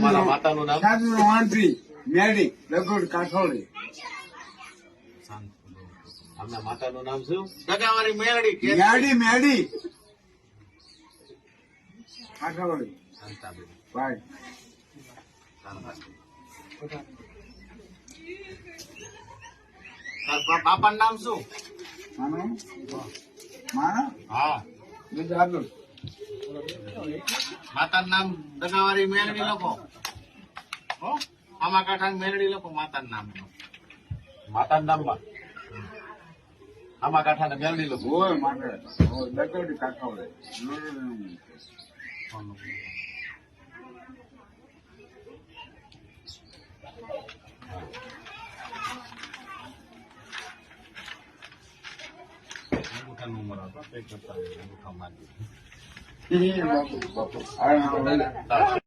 તમારા માતાનું નામ? સાધુ વાંઢી મેડી લગોડ કાઠોડી. આમના માતાનું નામ શું? ટકાવારી મેળડી કે મેડી કાઠોડી શાંતાબેન. ભાઈ. તાર બાપાનું નામ શું? મારા હા, ગુજરાત માતાનું નામ ટકાવારી મેળડી લખો. હો, આમાં કાંઠા મેળડી લખો. માતાનું નામ, માતાનું નામ આમાં કાંઠા મેળડી લખો. હોય માટે લગોડી કાઠોડી. અંગૂઠાનો નંબર આપો. તે કરતા અંગૂઠા મારી. બાપુ બાપુ